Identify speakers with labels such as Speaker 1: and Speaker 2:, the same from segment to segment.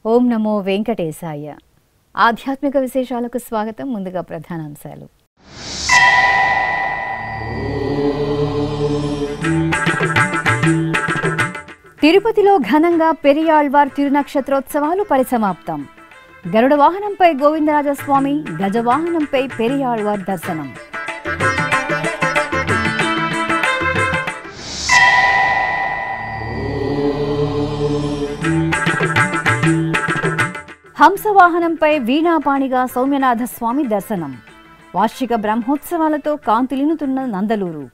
Speaker 1: ఓం నమో వెంకటేశాయ. ఆధ్యాత్మిక విశేషాలకు స్వాగతం. ముందుగా ప్రధానాంశాలు. తిరుపతిలో ఘనంగా పెరియాళ్వార్ తిరునక్షత్రోత్సవాలు పరిసమాప్తం. గరుడ వాహనంపై గోవిందరాజస్వామి, గజవాహనంపై పెరియాళ్వార్ దర్శనం. హంసవాహనంపై వీణాపాణిగా సౌమ్యనాథస్వామి దర్శనం. వార్షిక బ్రహ్మోత్సవాలతో కాంతులినుతున్న నందలూరు.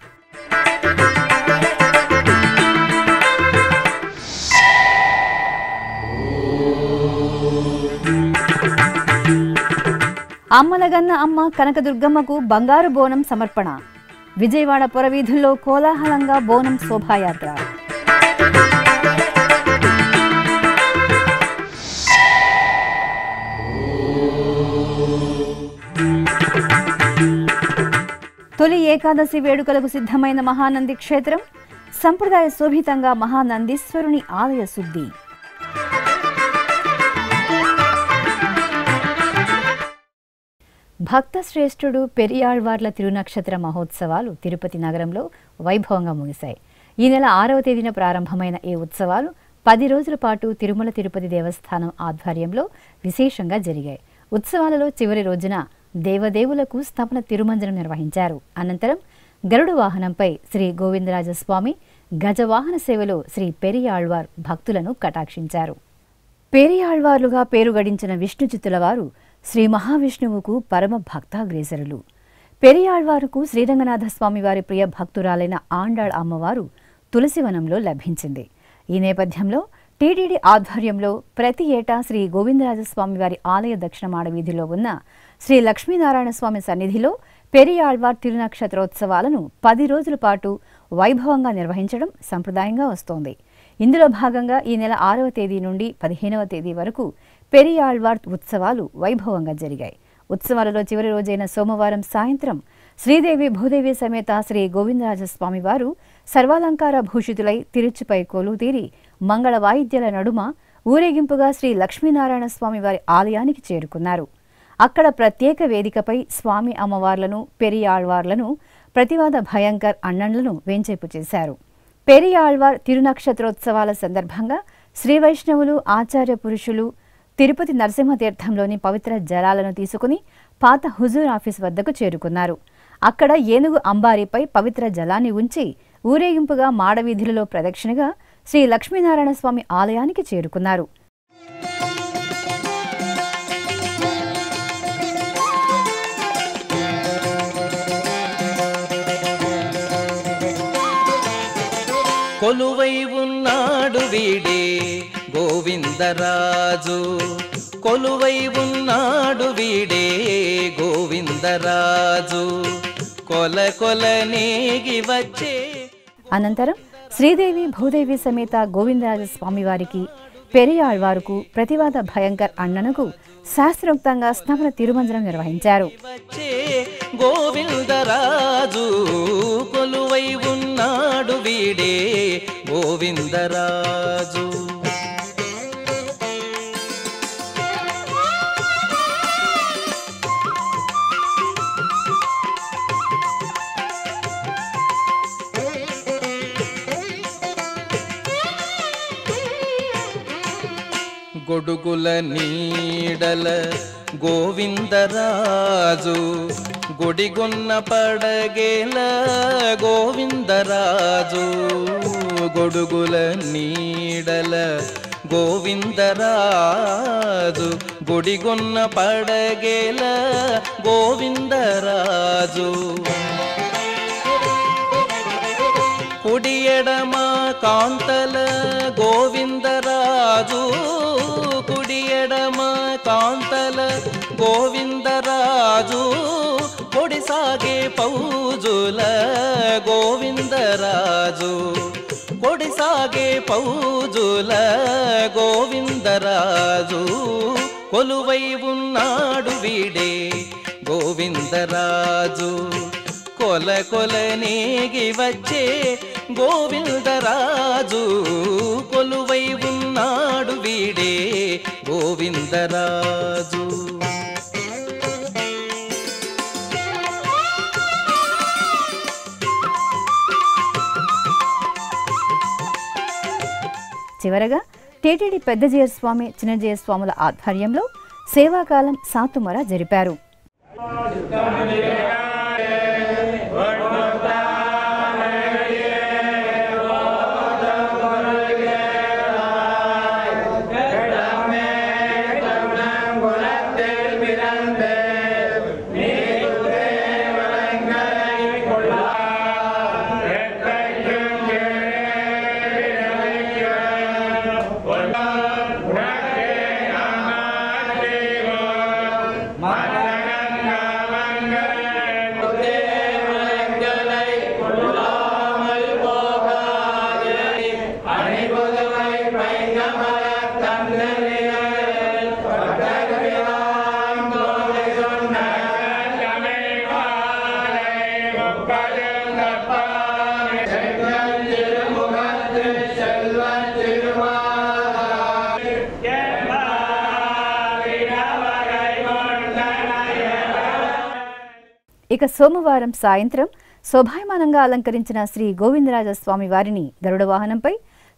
Speaker 1: అమ్మలగన్న అమ్మ కనకదుర్గమ్మకు బంగారు బోనం సమర్పణ. విజయవాడ పురవీధుల్లో కోలాహలంగా బోనం శోభాయాత్ర. తొలి ఏకాదశి వేడుకలకు సిద్ధమైన మహానంది క్షేత్రం. సంప్రదాయ శోభితంగా మహానందీశ్వరుని ఆలయ శుద్ధి. భక్త శ్రేష్ఠుడు పెరియాళ్వార్ల తిరునక్షత్ర మహోత్సవాలు తిరుపతి నగరంలో వైభవంగా ముగిశాయి. ఈ నెల 6వ తేదీన ప్రారంభమైన ఈ ఉత్సవాలు 10 రోజుల పాటు తిరుమల తిరుపతి దేవస్థానం ఆధ్వర్యంలో విశేషంగా జరిగాయి. ఉత్సవాలలో చివరి రోజున దేవదేవులకు స్థాపన తిరుమంజనం నిర్వహించారు. అనంతరం గరుడ వాహనంపై శ్రీ గోవిందరాజస్వామి, గజవాహన సేవలో శ్రీ పెరియాళ్వార్ భక్తులను కటాక్షించారు. పెరియాళ్వార్లుగా పేరు గడించిన విష్ణుచిత్తుల వారు శ్రీ మహావిష్ణువుకు పరమ భక్తాగ్రేసరులు. పెరియాళ్వారుకు శ్రీరంగనాథస్వామి వారి ప్రియ భక్తురాలైన ఆండాళ్ అమ్మవారు తులసివనంలో లభించింది. ఈ నేపథ్యంలో టీటీడీ ఆధ్వర్యంలో ప్రతి ఏటా శ్రీ గోవిందరాజస్వామి వారి ఆలయ దక్షిణ మాడవీధిలో ఉన్న శ్రీ లక్ష్మీనారాయణ స్వామి సన్నిధిలో పెరియాళ్వార్ తిరునక్షత్రోత్సవాలను 10 రోజుల పాటు వైభవంగా నిర్వహించడం సంప్రదాయంగా వస్తోంది. ఇందులో భాగంగా ఈ నెల 6వ తేదీ నుండి 15వ తేదీ వరకు పెరియాళ్వార్ ఉత్సవాలు వైభవంగా జరిగాయి. ఉత్సవాలలో చివరి రోజైన సోమవారం సాయంత్రం శ్రీదేవి భూదేవి సమేత శ్రీ గోవిందరాజస్వామి వారు సర్వాలంకార భూషితులై తిరుచుపై కొలువుతీరి మంగళ వాయిద్యాల నడుమ ఊరేగింపుగా శ్రీ లక్ష్మీనారాయణ స్వామి వారి ఆలయానికి చేరుకున్నారు. అక్కడ ప్రత్యేక వేదికపై స్వామి అమ్మవార్లను, పెరియాళ్వార్లను, ప్రతివాద భయంకర్ అన్నన్లను వేంచేపు చేశారు. పెరియాళ్వార్ తిరునక్షత్రోత్సవాల సందర్భంగా శ్రీ వైష్ణవులు, ఆచార్య పురుషులు తిరుపతి నరసింహతీర్థంలోని పవిత్ర జలాలను తీసుకుని పాత హుజూర్ ఆఫీస్ వద్దకు చేరుకున్నారు. అక్కడ ఏనుగు అంబారీపై పవిత్ర జలాన్ని ఉంచి ఊరేగింపుగా మాడవీధులలో ప్రదక్షిణగా శ్రీ లక్ష్మీనారాయణ స్వామి ఆలయానికి చేరుకున్నారు.
Speaker 2: కొలువై ఉన్నాడు వీడే గోవిందరాజు, కొలువై ఉన్నాడు వీడే గోవిందరాజు, కొల కొల నేగి వచ్చే.
Speaker 1: అనంతరం శ్రీదేవి భూదేవి సమేత గోవిందరాజస్వామి వారికి, పెరియాళ్వారుకు, ప్రతివాద భయంకర్ అన్ననకు శాస్త్రోక్తంగా స్థాపన తిరుమంజనం నిర్వహించారు.
Speaker 2: గోవిందరాజు కొలువై ఉన్నాడు వీడే గోవిందరాజు. గొడుగుల నీడల గోవిందరాజు, గుడిగున్న పడగేల గోవిందరాజు, గొడుగుల నీడల గోవిందరాజు, గుడిగున్న పడగేల గోవిందరాజు, కుడి ఎడమ కాంతల గోవిందరాజు, కుడి ఎడమ కాంతల గోవిందరాజు, పొడి సాగే పౌజుల గోవిందరాజు, కొడిసాగే పౌజుల గోవిందరాజు కొలువై ఉన్నాడు వీడే గోవిందరాజు కొల కొల నేగి వచ్చే గోవిందరాజు కొలువై ఉన్నాడు వీడే గోవిందరాజు
Speaker 1: చివరగా టీటీడీ పెద్దజీయర్ స్వామి చిన్నజీయర్ స్వాముల ఆధ్వర్యంలో సేవాకాలం సాతుమర జరిపారు. ఇక సోమవారం సాయంత్రం శోభాయమానంగా అలంకరించిన శ్రీ గోవిందరాజస్వామి వారిని గరుడ వాహనంపై,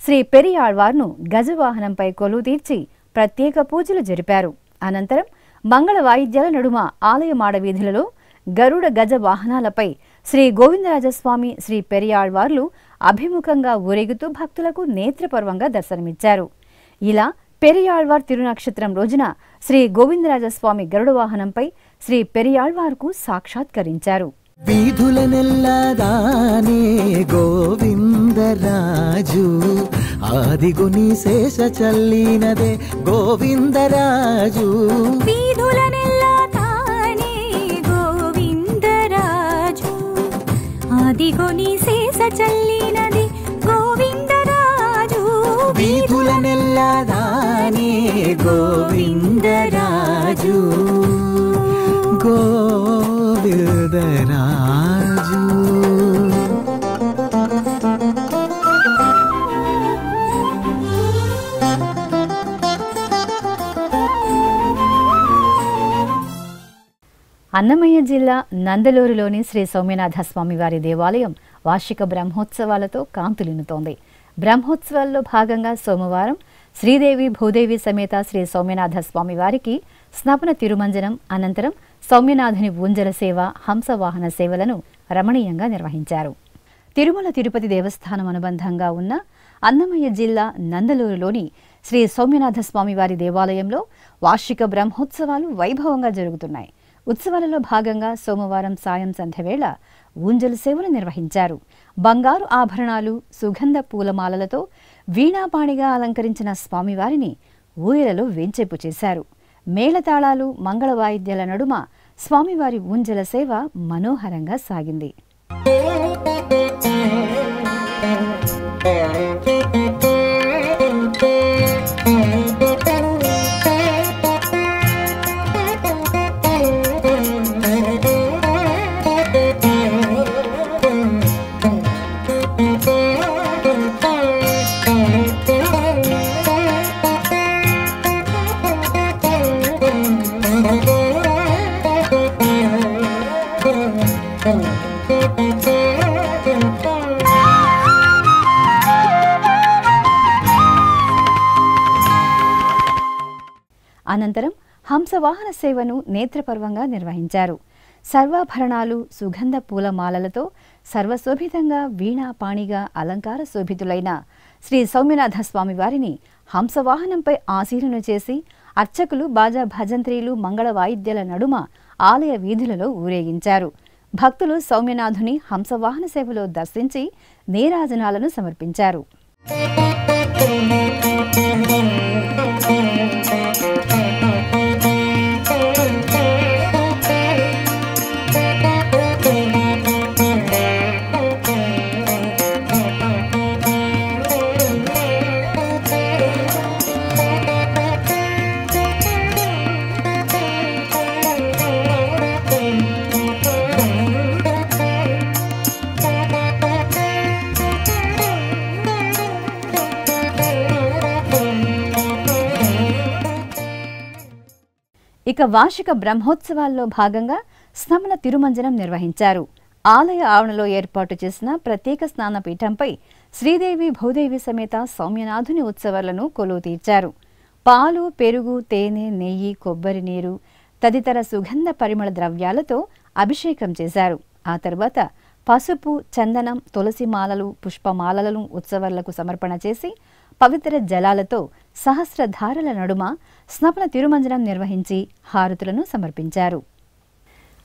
Speaker 1: శ్రీ పెరియాళ్వార్ను గజవాహనంపై కొలువు తీర్చి ప్రత్యేక పూజలు జరిపారు. అనంతరం మంగళ వాయిద్యాల నడుమ ఆలయ మాడవీధులలో గరుడ గజ వాహనాలపై శ్రీ గోవిందరాజస్వామి, శ్రీ పెరియాళ్వార్లు అభిముఖంగా ఊరేగుతూ భక్తులకు నేత్రపర్వంగా దర్శనమిచ్చారు. ఇలా పెరియాళ్వార్ తిరునక్షత్రం రోజున శ్రీ గోవిందరాజస్వామి గరుడ వాహనంపై శ్రీ పెరియాళ్వార్కు సాక్షాత్కరించారు.
Speaker 3: వీధులనెల్లదానే గోవిందరాజు ఆదిగుని శేష చల్లినదే గోవిందరాజు.
Speaker 4: వీధులనెల్లదానే గోవిందరాజు ఆదిగుని శేష చల్లినదే గోవిందరాజు.
Speaker 3: వీధులనెల్లదానే గోవిందరాజు గోవిందరాజు.
Speaker 1: అన్నమయ్య జిల్లా నందలూరులోని శ్రీ సౌమ్యనాథ స్వామివారి దేవాలయం వార్షిక బ్రహ్మోత్సవాలతో కాంతులిన్నుతోంది. బ్రహ్మోత్సవాల్లో భాగంగా సోమవారం శ్రీదేవి భూదేవి సమేత శ్రీ సౌమ్యనాథ స్వామివారికి స్నపన తిరుమంజనం, అనంతరం సౌమ్యనాథుని ఊంజల సేవ, హంసవాహన సేవలను రమణీయంగా నిర్వహించారు. తిరుమల తిరుపతి దేవస్థానం అనుబంధంగా ఉన్న అన్నమయ్య జిల్లా నందలూరులోని శ్రీ సౌమ్యనాథ స్వామివారి దేవాలయంలో వార్షిక బ్రహ్మోత్సవాలు వైభవంగా జరుగుతున్నాయి. ఉత్సవాలలో భాగంగా సోమవారం సాయం సంధ్యవేళ ఊంజలు సేవలు నిర్వహించారు. బంగారు ఆభరణాలు, సుగంధ పూలమాలలతో వీణాపాణిగా అలంకరించిన స్వామివారిని ఊయలలో వేంచేపు చేశారు. మేళతాళాలు, మంగళ వాయిద్యాల నడుమ స్వామివారి ఊంజల సేవ మనోహరంగా సాగింది. అనంతరం హంసవాహన సేవను నేత్రపర్వంగా నిర్వహించారు. సర్వాభరణాలు, సుగంధ పూలమాలలతో సర్వశోభితంగా వీణాపాణిగా అలంకార శోభితులైన శ్రీ సౌమ్యనాథ స్వామివారిని హంసవాహనంపై ఆసీనును చేసి అర్చకులు బాజా భజంత్రీలు, మంగళ వాయిద్యాల నడుమ ఆలయ వీధులలో ఊరేగించారు. భక్తులు సౌమ్యనాథుని హంసవాహన సేవలో దర్శించి నీరాజనాలను సమర్పించారు. ఇక వార్షిక బ్రహ్మోత్సవాల్లో భాగంగా స్నపన తిరుమంజనం నిర్వహించారు. ఆలయ ఆవరణలో ఏర్పాటు చేసిన ప్రత్యేక స్నానపీఠంపై శ్రీదేవి భూదేవి సమేత సౌమ్యనాథుని ఉత్సవాలను కొలువు తీర్చారు. పాలు, పెరుగు, తేనె, నెయ్యి, కొబ్బరి నీరు తదితర సుగంధ పరిమళ ద్రవ్యాలతో అభిషేకం చేశారు. ఆ తర్వాత పసుపు, చందనం, తులసి మాలలు, పుష్పమాలలను ఉత్సవాలకు సమర్పణ చేసి పవిత్ర జలాలతో సహస్రధారల నడుమ స్నపన తిరుమంజనం నిర్వహించి హారతులను సమర్పించారు.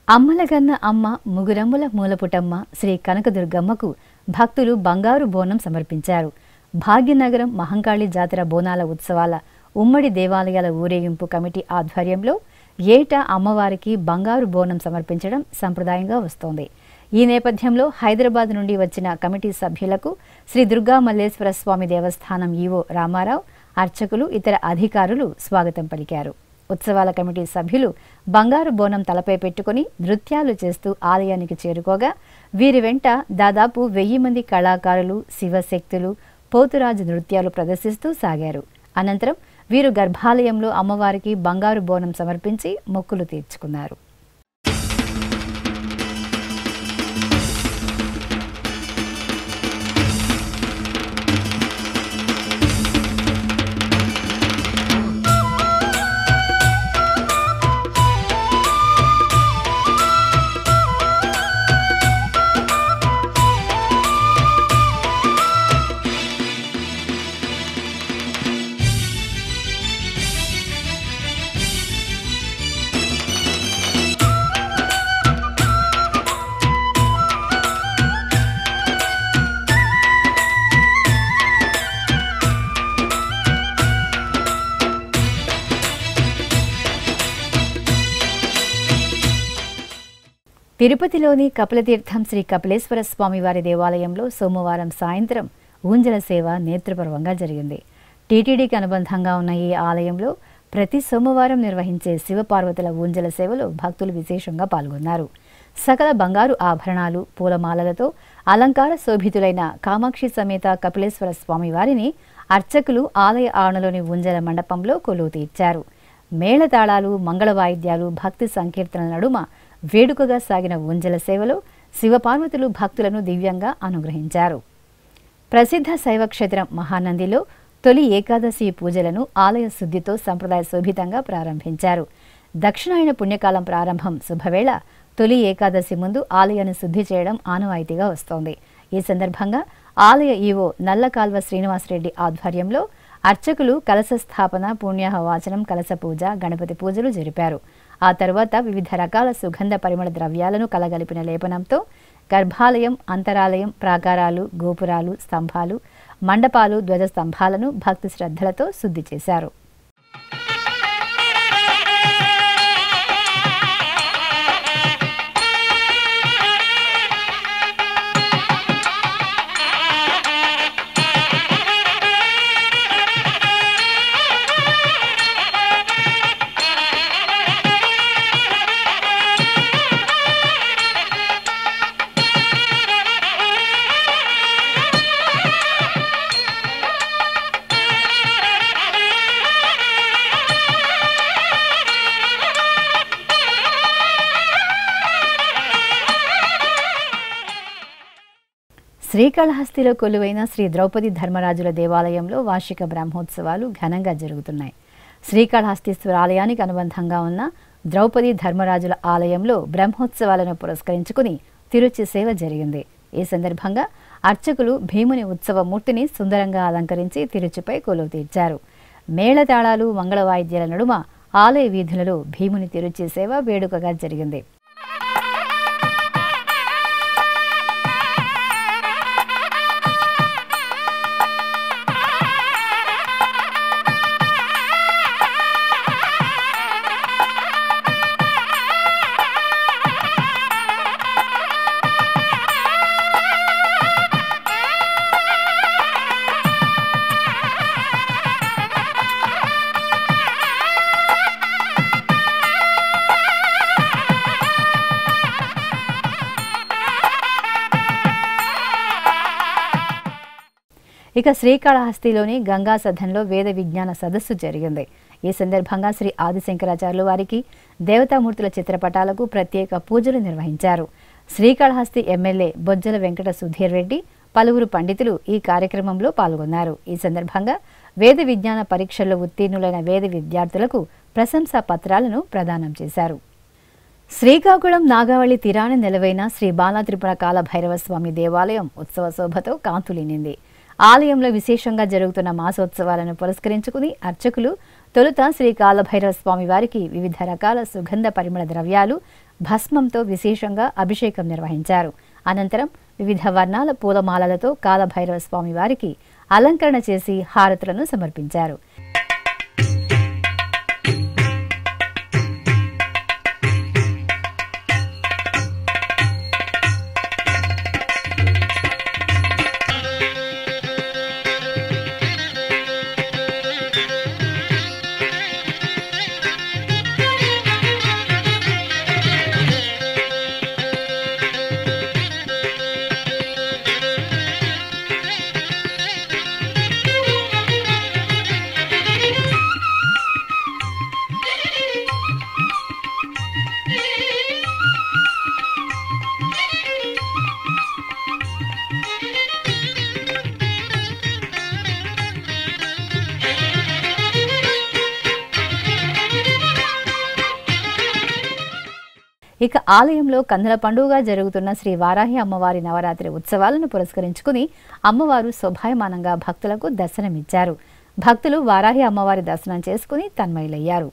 Speaker 1: అమ్మలగన్న అమ్మ ముగురమ్ముల మూలపుటమ్మ శ్రీ కనకదుర్గమ్మకు భక్తులు బంగారు బోనం సమర్పించారు. భాగ్యనగరం మహంకాళి జాతర బోనాల ఉత్సవాల ఉమ్మడి దేవాలయాల ఊరేగింపు కమిటీ ఆధ్వర్యంలో ఏటా అమ్మవారికి బంగారు బోనం సమర్పించడం సంప్రదాయంగా వస్తోంది. ఈ నేపథ్యంలో హైదరాబాద్ నుండి వచ్చిన కమిటీ సభ్యులకు శ్రీ దుర్గా మల్లేశ్వర స్వామి దేవస్థానం ఈవో రామారావు, అర్చకులు, ఇతర అధికారులు స్వాగతం పలికారు. ఉత్సవాల కమిటీ సభ్యులు బంగారు బోనం తలపై పెట్టుకుని నృత్యాలు చేస్తూ ఆలయానికి చేరుకోగా వీరి వెంట దాదాపు 1000 మంది కళాకారులు శివశక్తులు పోతురాజు నృత్యాలు ప్రదర్శిస్తూ సాగారు. అనంతరం వీరు గర్భాలయంలో అమ్మవారికి బంగారు బోనం సమర్పించి మొక్కులు తీర్చుకున్నారు. తిరుపతిలోని కపిలతీర్థం శ్రీ కపిలేశ్వర స్వామివారి దేవాలయంలో సోమవారం సాయంత్రం ఊంజల సేవ నేత్రపర్వంగా జరిగింది. టీటీడీకి అనుబంధంగా ఉన్న ఈ ఆలయంలో ప్రతి సోమవారం నిర్వహించే శివపార్వతుల ఊంజల సేవలో భక్తులు విశేషంగా పాల్గొన్నారు. సకల బంగారు ఆభరణాలు, పూలమాలలతో అలంకార శోభితులైన కామాక్షి సమేత కపిలేశ్వర స్వామివారిని అర్చకులు ఆలయ ఆవరణలోని ఊంజల మండపంలో కొలువు తీర్చారు. మేళతాళాలు, మంగళ వాయిద్యాలు, భక్తి సంకీర్తనల నడుమ వేడుకగా సాగిన ఊంజల సేవలో శివపార్వతులు భక్తులను దివ్యంగా అనుగ్రహించారు. ప్రసిద్ధ శైవక్షేత్రం మహానందిలో తొలి ఏకాదశి పూజలను ఆలయ శుద్ధితో సంప్రదాయ శోభితంగా ప్రారంభించారు. దక్షిణాయన పుణ్యకాలం ప్రారంభం శుభవేళ తొలి ఏకాదశి ముందు ఆలయాన్ని శుద్ధి చేయడం ఆనవాయితీగా వస్తోంది. ఈ సందర్భంగా ఆలయ ఈవో నల్లకాల్వ శ్రీనివాసరెడ్డి ఆధ్వర్యంలో అర్చకులు కలశ స్థాపన, పుణ్యాహ వాచనం, కలశ పూజ, గణపతి పూజలు జరిపారు. ఆ తర్వాత వివిధ రకాల సుగంధ పరిమళ ద్రవ్యాలను కలగలిపిన లేపనంతో గర్భాలయం, అంతరాలయం, ప్రాకారాలు, గోపురాలు, స్తంభాలు, మండపాలు, ధ్వజస్తంభాలను భక్తి శ్రద్ధలతో శుద్ధి చేశారు. శ్రీకాళహస్తిలో కొలువైన శ్రీ ద్రౌపది ధర్మరాజుల దేవాలయంలో వార్షిక బ్రహ్మోత్సవాలు ఘనంగా జరుగుతున్నాయి. శ్రీకాళహస్తీశ్వర ఆలయానికి అనుబంధంగా ఉన్న ద్రౌపది ధర్మరాజుల ఆలయంలో బ్రహ్మోత్సవాలను పురస్కరించుకుని తిరుచి సేవ జరిగింది. ఈ సందర్భంగా అర్చకులు భీముని ఉత్సవ మూర్తిని సుందరంగా అలంకరించి తిరుచిపై కొలువు తీర్చారు. మేళతాళాలు, మంగళ వాయిద్యాల నడుమ ఆలయ వీధులలో భీముని తిరుచి సేవ వేడుకగా జరిగింది. ఇక శ్రీకాళహస్తిలోని గంగా సదన్లో వేద విజ్ఞాన సదస్సు జరిగింది. ఈ సందర్భంగా శ్రీ ఆదిశంకరాచార్యులు వారికి దేవతామూర్తుల చిత్రపటాలకు ప్రత్యేక పూజలు నిర్వహించారు. శ్రీకాళహస్తి ఎమ్మెల్యే బొజ్జల వెంకట సుధీర్ రెడ్డి, పలువురు పండితులు ఈ కార్యక్రమంలో పాల్గొన్నారు. ఈ సందర్భంగా వేద విజ్ఞాన పరీక్షల్లో ఉత్తీర్ణులైన వేద విద్యార్థులకు ప్రశంసా పత్రాలను ప్రదానం చేశారు. శ్రీకాకుళం నాగావళి తీరాన నెలవైన శ్రీ బాలాత్రిపుర కాలభైరవ స్వామి దేవాలయం ఉత్సవ శోభతో కాంతులీనింది. ఆలయంలో విశేషంగా జరుగుతున్న మాసోత్సవాలను పురస్కరించుకుని అర్చకులు తొలుత శ్రీ కాలభైరవ స్వామి వారికి వివిధ రకాల సుగంధ పరిమళ ద్రవ్యాలు, భస్మంతో విశేషంగా అభిషేకం నిర్వహించారు. అనంతరం వివిధ వర్ణాల పూలమాలలతో కాలభైరవ స్వామి వారికి అలంకరణ చేసి హారతులను సమర్పించారు. ఇక ఆలయంలో కన్నుల పండుగగా జరుగుతున్న శ్రీ వారాహి అమ్మవారి నవరాత్రి ఉత్సవాలను పురస్కరించుకుని అమ్మవారు శోభాయమానంగా భక్తులకు దర్శనమిచ్చారు. భక్తులు వారాహి అమ్మవారి దర్శనం చేసుకుని తన్మయులయ్యారు.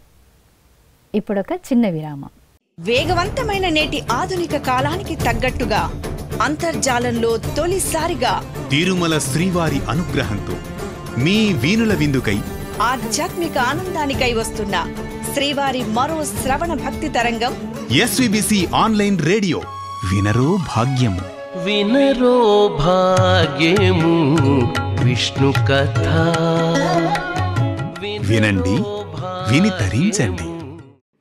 Speaker 1: ఇప్పుడొక చిన్న విరామం.
Speaker 5: వేగవంతమైన నేటి ఆధునిక కాలానికి తగ్గట్టుగా అంతర్జాలంలో తొలిసారిగా
Speaker 6: తిరుమల శ్రీవారి అనుగ్రహంతో మీ వీనుల విందుకై
Speaker 5: ఆధ్యాత్మిక ఆనందానికై వస్తున్న శ్రీవారి మరో శ్రవణ భక్తి తరంగం
Speaker 6: ఎస్విబిసి ఆన్లైన్ రేడియో. వినరో భాగ్యము,
Speaker 2: వినరో భాగ్యము విష్ణు కథ.
Speaker 6: వినండి, విని తరించండి.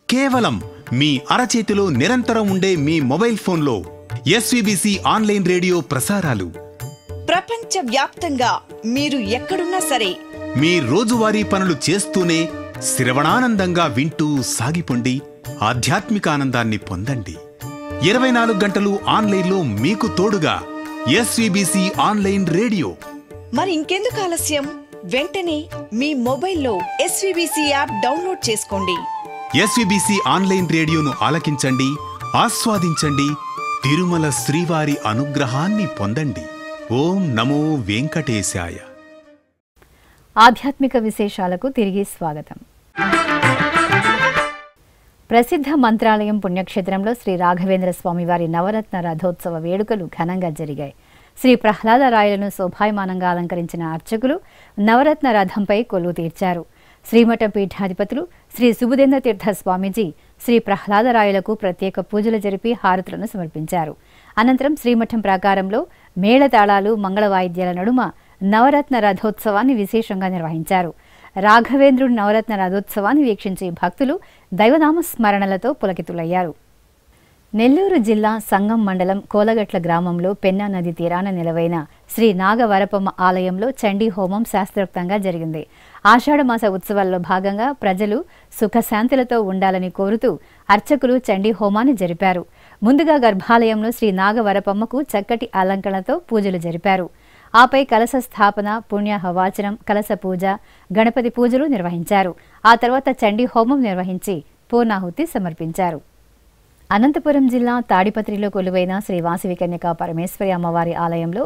Speaker 6: కేవలం మీ అరచేతిలో నిరంతరం ఉండే మీ మొబైల్ ఫోన్లో ఎస్విబిసి ఆన్లైన్ రేడియో ప్రసారాలు
Speaker 5: ప్రపంచ వ్యాప్తంగా మీరు ఎక్కడున్నా సరే
Speaker 6: మీ రోజువారీ పనులు చేస్తూనే శ్రవణానందంగా వింటూ సాగిపోండి. ఆధ్యాత్మిక ఆనందాన్ని పొందండి. 24 గంటలు ఆన్లైన్లో మీకు తోడుగా ఎస్విబిసి ఆన్లైన్ రేడియో.
Speaker 5: మరి ఇంకెందుకు ఆలస్యం? వెంటనే మీ మొబైల్లో ఎస్విబిసి యాప్ డౌన్లోడ్ చేసుకోండి.
Speaker 6: ఎస్విబిసి ఆన్లైన్ రేడియోను ఆలకించండి, ఆస్వాదించండి. తిరుమల శ్రీవారి అనుగ్రహాన్ని పొందండి. ఓం నమో వెంకటేశాయ.
Speaker 1: ఆధ్యాత్మిక విశేషాలకు తిరిగి స్వాగతం. ప్రసిద్ధ మంత్రాలయం పుణ్యక్షేత్రంలో శ్రీ రాఘవేంద్ర స్వామివారి నవరత్న రథోత్సవ వేడుకలు ఘనంగా జరిగాయి. శ్రీ ప్రహ్లాదరాయలను శోభాయమానంగా అలంకరించిన అర్చకులు నవరత్న రథంపై కొలువు తీర్చారు. శ్రీమఠం పీఠాధిపతులు శ్రీ సుబుధేంద్ర తీర్థ స్వామీజీ శ్రీ ప్రహ్లాదరాయలకు ప్రత్యేక పూజలు జరిపి హారతులను సమర్పించారు. అనంతరం శ్రీమఠం ప్రాకారంలో మేళతాళాలు, మంగళ వాయిద్యాల నడుమ నవరత్న రథోత్సవాన్ని విశేషంగా నిర్వహించారు. రాఘవేంద్రుడి నవరత్న రథోత్సవాన్ని వీక్షించే భక్తులు దైవనామ స్మరణలతో పులకితులయ్యారు. నెల్లూరు జిల్లా సంగం మండలం కోలగట్ల గ్రామంలో పెన్నా నది తీరాన నిలవైన శ్రీ నాగవరపమ్మ ఆలయంలో చండీ హోమం శాస్త్రోక్తంగా జరిగింది. ఆషాఢమాస ఉత్సవాల్లో భాగంగా ప్రజలు సుఖశాంతులతో ఉండాలని కోరుతూ అర్చకులు చండీ హోమాన్ని జరిపారు. ముందుగా గర్భాలయంలో శ్రీ నాగవరపమ్మకు చక్కటి అలంకరణతో పూజలు జరిపారు. ఆపై కలశ స్థాపన, పుణ్యహవాచనం, కలశ పూజ, గణపతి పూజలు నిర్వహించారు. ఆ తర్వాత చండీ హోమం నిర్వహించి పూర్ణాహుతి సమర్పించారు. అనంతపురం జిల్లా తాడిపత్రిలో కొలువైన శ్రీ వాసవి కన్యకా పరమేశ్వరి అమ్మవారి ఆలయంలో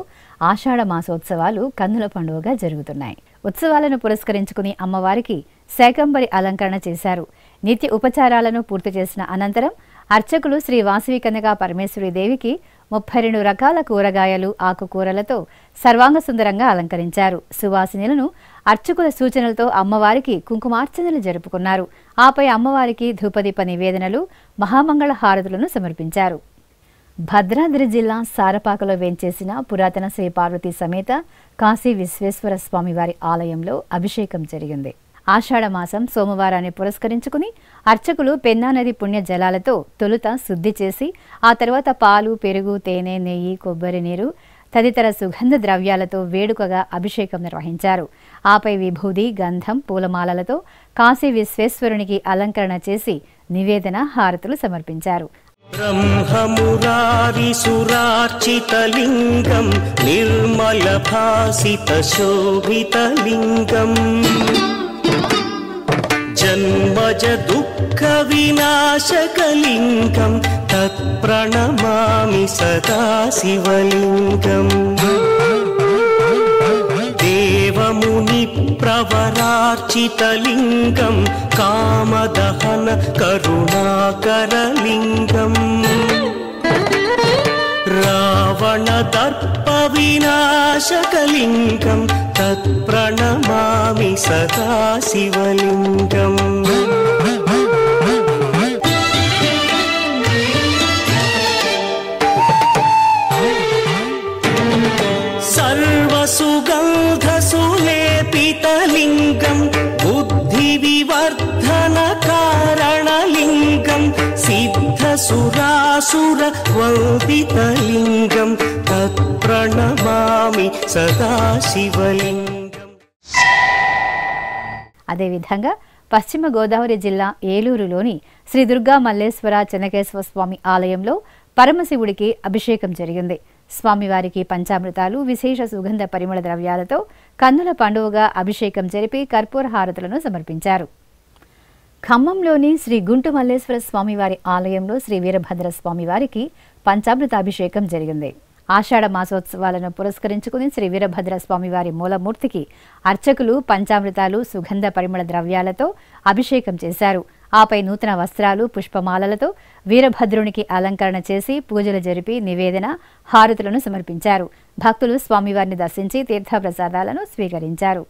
Speaker 1: ఆషాఢ మాసోత్సవాలు కన్నుల పండుగగా జరుగుతున్నాయి. ఉత్సవాలను పురస్కరించుకుని అమ్మవారికి శాకంబరి అలంకరణ చేశారు. నిత్య ఉపచారాలను పూర్తి చేసిన అనంతరం అర్చకులు శ్రీ వాసవి కన్యకా పరమేశ్వరి దేవికి 32 రకాల కూరగాయలు, ఆకుకూరలతో సర్వాంగ సుందరంగా అలంకరించారు. సువాసినులను అర్చకుల సూచనలతో అమ్మవారికి కుంకుమార్చనలు జరుపుకున్నారు. ఆపై అమ్మవారికి ధూపదీప నివేదనలు, మహామంగళ హారతులను సమర్పించారు. భద్రాద్రి జిల్లా సారపాకలో వేంచేసిన పురాతన శ్రీ పార్వతీ సమేత కాశీ విశ్వేశ్వర స్వామివారి ఆలయంలో అభిషేకం జరిగింది. ఆషాఢమాసం సోమవారాన్ని పురస్కరించుకుని అర్చకులు పెన్నా నది పుణ్య జలాలతో తొలుత శుద్ధి చేసి ఆ తర్వాత పాలు, పెరుగు, తేనె, నెయ్యి, కొబ్బరి నీరు, తదితర సుగంధ ద్రవ్యాలతో వేడుకగా అభిషేకం నిర్వహించారు. ఆపై విభూది, గంధం, పూలమాలలతో కాశీ విశ్వేశ్వరునికి అలంకరణ చేసి నివేదన, హారతులు సమర్పించారు.
Speaker 7: బ్రహ్మమురారిసురార్చితలింగం నిర్మలభాసితశోభితలింగం జన్మజ దుఃఖ వినాశకలింగం తత్ప్రణమామి సదా శివలింగం దేవముని ప్రవరార్చితలింగం కామదహన కరుణాకరలింగం రావణ దర్ప వినాశకలింగం తత్ప్రణమామి సదా శివలింగం సర్వసుగంధసులేపితలింగం బుద్ధివివర్ధన కారణలింగం సిద్ధసురాసుర వందితలింగం తత్ప్రణమామి సదా శివలింగం.
Speaker 1: అదేవిధంగా పశ్చిమ గోదావరి జిల్లా ఏలూరులోని శ్రీ దుర్గా మల్లేశ్వర చెన్నకేశవ స్వామి ఆలయంలో పరమశివుడికి అభిషేకం జరిగింది. స్వామివారికి పంచామృతాలు, విశేష సుగంధ పరిమళ ద్రవ్యాలతో కన్నుల పండువగా అభిషేకం జరిపి కర్పూర హారతులను సమర్పించారు. ఖమ్మంలోని శ్రీ గుంటు మల్లేశ్వర స్వామివారి ఆలయంలో శ్రీ వీరభద్ర స్వామివారికి పంచామృతాభిషేకం జరిగింది. ఆషాఢ మాసోత్సవాలను పురస్కరించుకుని శ్రీ వీరభద్ర స్వామివారి మూలమూర్తికి అర్చకులు పంచామృతాలు, సుగంధ పరిమళ ద్రవ్యాలతో అభిషేకం చేశారు. ఆపై నూతన వస్త్రాలు, పుష్పమాలలతో వీరభద్రునికి అలంకరణ చేసి పూజలు జరిపి నివేదన, హారతులను సమర్పించారు. భక్తులు స్వామివారిని దర్శించి తీర్థప్రసాదాలను స్వీకరించారు.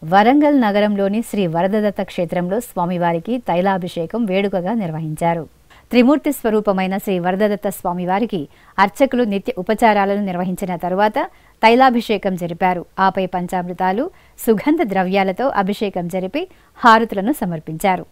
Speaker 1: వరంగల్ నగరంలోని శ్రీ వరదదత్త క్షేత్రంలో స్వామివారికి తైలాభిషేకం వేడుకగా నిర్వహించారు. త్రిమూర్తి స్వరూపమైన శ్రీ వరదదత్త స్వామివారికి అర్చకులు నిత్య ఉపచారాలను నిర్వహించిన తరువాత తైలాభిషేకం జరిపారు. ఆపై పంచామృతాలు, సుగంధ ద్రవ్యాలతో అభిషేకం జరిపి హారతులను సమర్పించారు.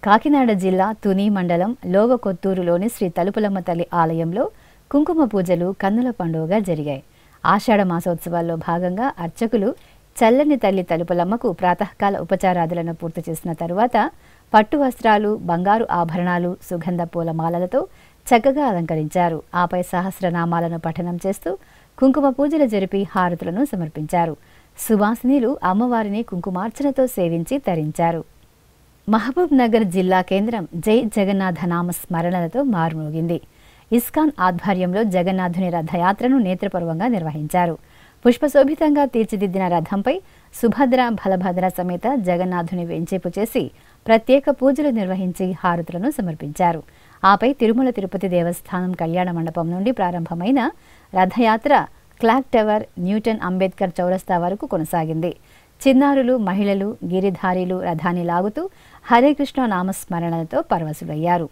Speaker 1: కాకినాడ జిల్లా తుని మండలం లోవకొత్తూరులోని శ్రీ తలుపులమ్మ తల్లి ఆలయంలో కుంకుమ పూజలు కన్నుల పండుగగా జరిగాయి. ఆషాఢ మాసోత్సవాల్లో భాగంగా అర్చకులు చల్లని తల్లి తలుపులమ్మకు ప్రాతకాల ఉపచారాదులను పూర్తి చేసిన తరువాత పట్టు వస్త్రాలు, బంగారు ఆభరణాలు, సుగంధ పూలమాలలతో చక్కగా అలంకరించారు. ఆపై సహస్రనామాలను పఠనం చేస్తూ కుంకుమ పూజలు జరిపి హారతులను సమర్పించారు. సువాసినీలు అమ్మవారిని కుంకుమార్చనతో సేవించి తరించారు. మహబూబ్ నగర్ జిల్లా కేంద్రం జై జగన్నాథ నామ స్మరణలతో మారుమోగింది. ఇస్కాన్ ఆధ్వర్యంలో జగన్నాథుని రథయాత్రను నేత్రపర్వంగా నిర్వహించారు. పుష్పశోభితంగా తీర్చిదిద్దిన రథంపై సుభద్ర, బలభద్ర సమేత జగన్నాథుని వెంచేపు చేసి ప్రత్యేక పూజలు నిర్వహించి హారతులను సమర్పించారు. ఆపై తిరుమల తిరుపతి దేవస్థానం కళ్యాణ మండపం నుండి ప్రారంభమైన రథయాత్ర క్లాక్ టవర్, న్యూటన్ అంబేద్కర్ చౌరస్తా వరకు కొనసాగింది. చిన్నారులు, మహిళలు, గిరిధారీలు రథాన్ని లాగుతూ హరే కృష్ణ నామస్మరణలతో పరవశులయ్యారు.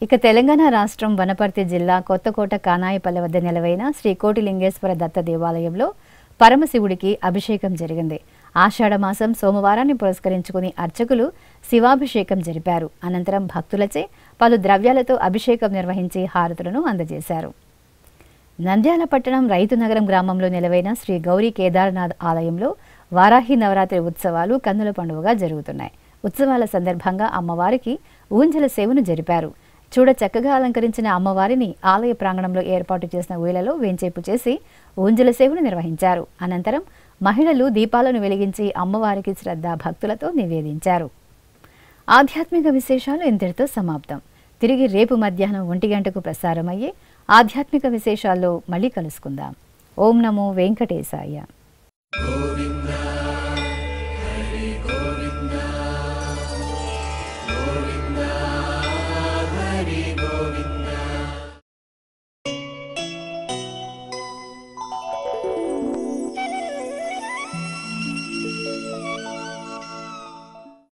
Speaker 1: ఇక తెలంగాణ రాష్ట్రం వనపర్తి జిల్లా కొత్తకోట కానాయపల్లె వద్ద నెలవైన శ్రీ కోటిలింగేశ్వర దత్త దేవాలయంలో పరమశివుడికి అభిషేకం జరిగింది. ఆషాఢమాసం సోమవారాన్ని పురస్కరించుకుని అర్చకులు శివాభిషేకం జరిపారు. అనంతరం భక్తులచే పలు ద్రవ్యాలతో అభిషేకం నిర్వహించి హారతులను అందజేశారు. నంద్యాల పట్టణం రైతునగరం గ్రామంలో నెలవైన శ్రీ గౌరీ కేదార్నాథ్ ఆలయంలో వారాహి నవరాత్రి ఉత్సవాలు కన్నుల పండుగగా జరుగుతున్నాయి. ఉత్సవాల సందర్భంగా అమ్మవారికి ఊంజల సేవను జరిపారు. చూడ చక్కగా అలంకరించిన అమ్మవారిని ఆలయ ప్రాంగణంలో ఏర్పాటు చేసిన ఊయలలో వేంచేపు చేసి ఊంజల సేవను నిర్వహించారు. అనంతరం మహిళలు దీపాలను వెలిగించి అమ్మవారికి శ్రద్ధ భక్తులతో నివేదించారు. ఆధ్యాత్మిక విశేషాలు ఇంతటితో సమాప్తం. తిరిగి రేపు మధ్యాహ్నం 1 గంటకు ప్రసారమయ్యే ఆధ్యాత్మిక విశేషాల్లో మళ్ళీ కలుసుకుందాం. ఓం నమో వెంకటేశాయ.